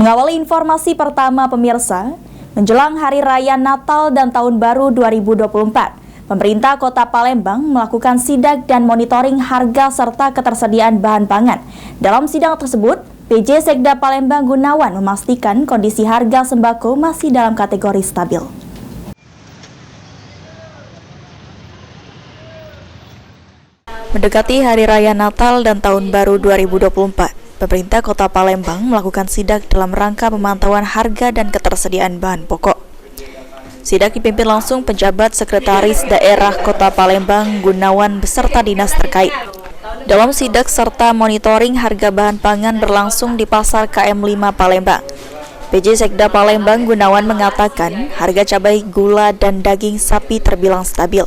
Mengawali informasi pertama pemirsa, menjelang Hari Raya Natal dan Tahun Baru 2024, pemerintah Kota Palembang melakukan sidak dan monitoring harga serta ketersediaan bahan pangan. Dalam sidang tersebut, PJ Sekda Palembang Gunawan memastikan kondisi harga sembako masih dalam kategori stabil. Mendekati Hari Raya Natal dan Tahun Baru 2024, pemerintah Kota Palembang melakukan sidak dalam rangka pemantauan harga dan ketersediaan bahan pokok. Sidak dipimpin langsung penjabat Sekretaris Daerah Kota Palembang Gunawan beserta dinas terkait. Dalam sidak serta monitoring harga bahan pangan berlangsung di Pasar KM5 Palembang, PJ Sekda Palembang Gunawan mengatakan harga cabai, gula, dan daging sapi terbilang stabil.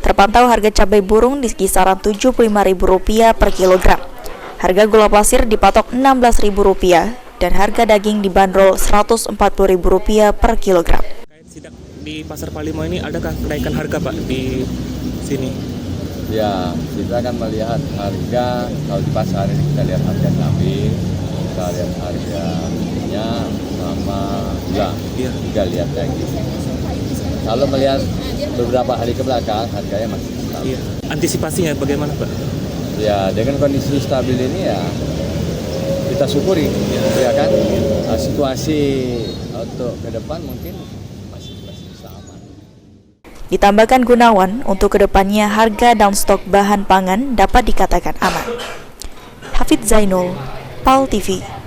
Terpantau harga cabai burung di kisaran Rp75.000 per kilogram. Harga gula pasir dipatok Rp16.000 dan harga daging dibanderol Rp140.000 per kilogram. Sidak di Pasar Palembang ini adakah kenaikan harga Pak di sini? Ya, kita akan melihat harga, kalau di pasar ini kita lihat harga cabai, kita lihat harga minyak sama gula, juga lihat daging. Kalau melihat beberapa hari ke belakang, harganya masih stabil. Iya. Antisipasinya bagaimana Pak? Ya, dengan kondisi stabil ini ya kita syukuri, ya kan. Nah, situasi untuk ke depan mungkin masih bisa aman. Ditambahkan Gunawan, untuk kedepannya harga dan stok bahan pangan dapat dikatakan aman. Hafidz Zainul, PAL TV.